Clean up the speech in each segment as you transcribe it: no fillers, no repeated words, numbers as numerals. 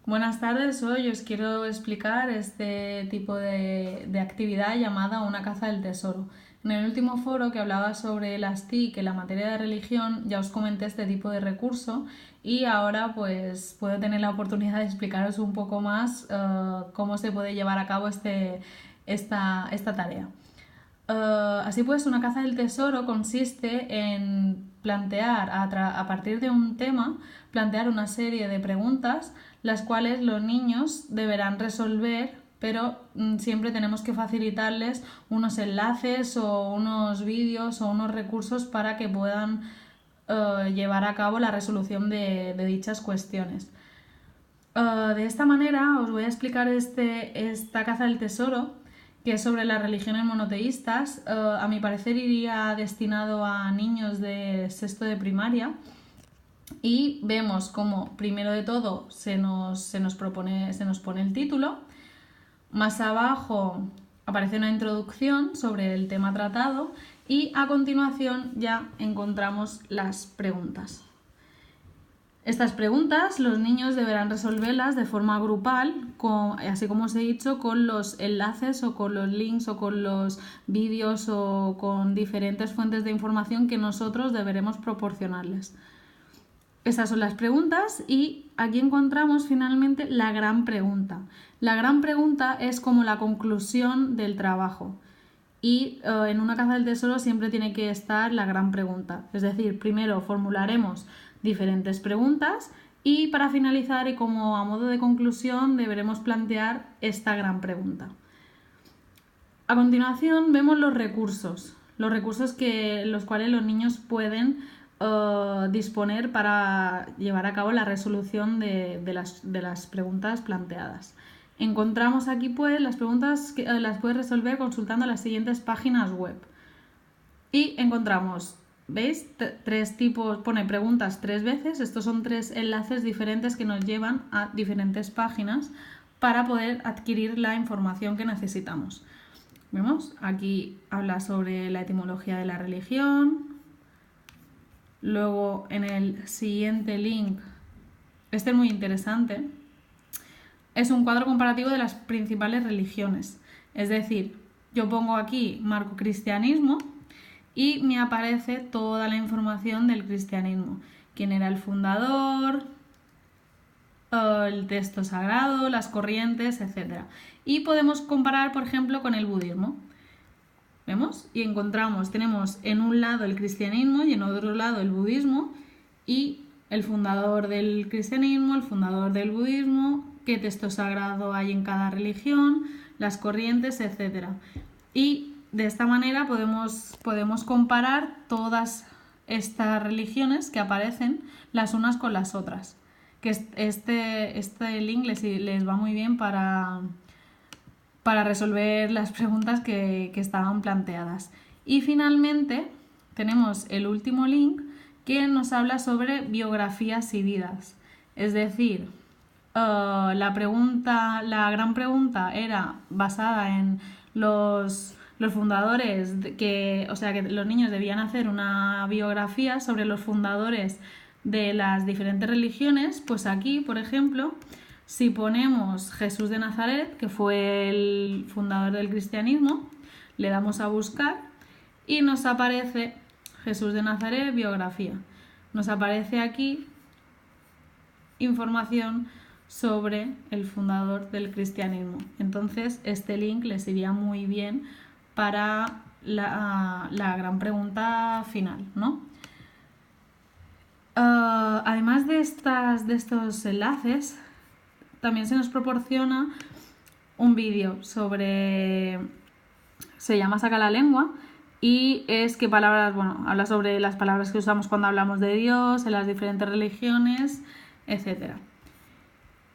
Buenas tardes, hoy os quiero explicar este tipo de actividad llamada una caza del tesoro. En el último foro que hablaba sobre las TIC en la materia de religión ya os comenté este tipo de recurso y ahora pues puedo tener la oportunidad de explicaros un poco más cómo se puede llevar a cabo esta tarea. Así pues, una caza del tesoro consiste en plantear, a partir de un tema, plantear una serie de preguntas, las cuales los niños deberán resolver, pero siempre tenemos que facilitarles unos enlaces o unos vídeos o unos recursos para que puedan llevar a cabo la resolución de dichas cuestiones. De esta manera os voy a explicar esta caza del tesoro, que es sobre las religiones monoteístas. A mi parecer iría destinado a niños de sexto de primaria. Y vemos como primero de todo se nos pone el título. Más abajo aparece una introducción sobre el tema tratado y a continuación ya encontramos las preguntas. Estas preguntas los niños deberán resolverlas de forma grupal, así como os he dicho, con los enlaces o con los links o con los vídeos o con diferentes fuentes de información que nosotros deberemos proporcionarles. Esas son las preguntas y aquí encontramos finalmente la gran pregunta. La gran pregunta es como la conclusión del trabajo. Y en una caza del tesoro siempre tiene que estar la gran pregunta. Es decir, primero formularemos diferentes preguntas y para finalizar y como a modo de conclusión deberemos plantear esta gran pregunta. A continuación vemos los recursos los cuales los niños pueden disponer para llevar a cabo la resolución de las preguntas planteadas. Encontramos aquí pues las preguntas que las puedes resolver consultando las siguientes páginas web. Y encontramos, ¿veis? Tres tipos, pone preguntas 3 veces. Estos son 3 enlaces diferentes que nos llevan a diferentes páginas para poder adquirir la información que necesitamos. ¿Vemos? Aquí habla sobre la etimología de la religión. Luego en el siguiente link, este es muy interesante, es un cuadro comparativo de las principales religiones. Es decir, yo pongo aquí marco cristianismo y me aparece toda la información del cristianismo. Quién era el fundador, el texto sagrado, las corrientes, etc. Y podemos comparar, por ejemplo, con el budismo. ¿Vemos? Y tenemos en un lado el cristianismo y en otro lado el budismo y el fundador del cristianismo, el fundador del budismo, qué texto sagrado hay en cada religión, las corrientes, etc. Y de esta manera podemos comparar todas estas religiones que aparecen las unas con las otras. Que este link les va muy bien para resolver las preguntas que estaban planteadas. Y finalmente tenemos el último link que nos habla sobre biografías y vidas. Es decir, la gran pregunta era basada en los fundadores, que los niños debían hacer una biografía sobre los fundadores de las diferentes religiones. Pues aquí, por ejemplo, si ponemos Jesús de Nazaret, que fue el fundador del cristianismo, le damos a buscar y nos aparece Jesús de Nazaret, biografía. Nos aparece aquí información sobre el fundador del cristianismo. Entonces, este link les iría muy bien para la gran pregunta final, ¿no? Además de estos enlaces, también se nos proporciona un vídeo se llama Saca la lengua y es que palabras, habla sobre las palabras que usamos cuando hablamos de Dios, en las diferentes religiones, etc.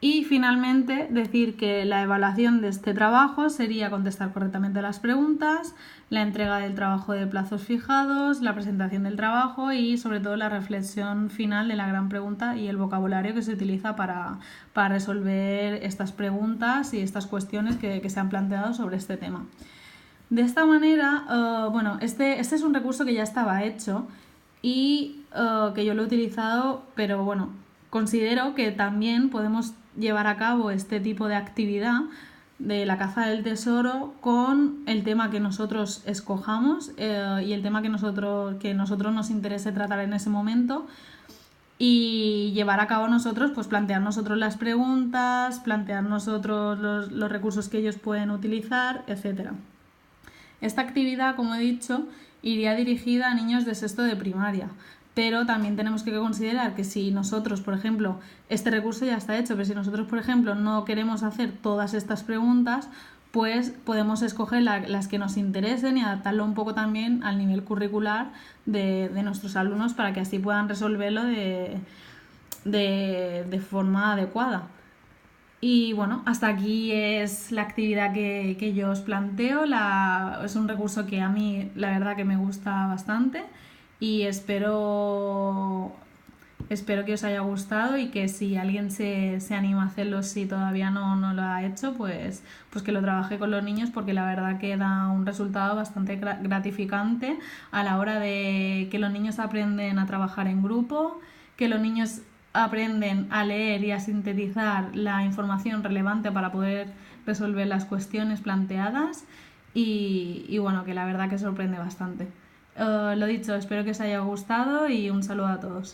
Y finalmente decir que la evaluación de este trabajo sería contestar correctamente las preguntas, la entrega del trabajo de plazos fijados, la presentación del trabajo y sobre todo la reflexión final de la gran pregunta y el vocabulario que se utiliza para resolver estas preguntas y estas cuestiones que se han planteado sobre este tema. De esta manera, este es un recurso que ya estaba hecho y que yo lo he utilizado, pero considero que también podemos llevar a cabo este tipo de actividad de la caza del tesoro con el tema que nosotros escojamos y el tema que nosotros nos interese tratar en ese momento, y llevar a cabo nosotros, pues plantear nosotros las preguntas, plantear nosotros los recursos que ellos pueden utilizar, etc. Esta actividad, como he dicho, iría dirigida a niños de sexto de primaria, pero también tenemos que considerar que si nosotros, por ejemplo, este recurso ya está hecho, pero si nosotros, por ejemplo, no queremos hacer todas estas preguntas, pues podemos escoger las que nos interesen y adaptarlo un poco también al nivel curricular de nuestros alumnos para que así puedan resolverlo de forma adecuada. Y bueno, hasta aquí es la actividad que yo os planteo. Es un recurso que a mí la verdad que me gusta bastante y espero que os haya gustado, y que si alguien se anima a hacerlo, si todavía no lo ha hecho, pues que lo trabaje con los niños, porque la verdad que da un resultado bastante gratificante a la hora de que los niños aprenden a trabajar en grupo, que los niños aprenden a leer y a sintetizar la información relevante para poder resolver las cuestiones planteadas, y bueno, que la verdad que sorprende bastante. Lo dicho, espero que os haya gustado y un saludo a todos.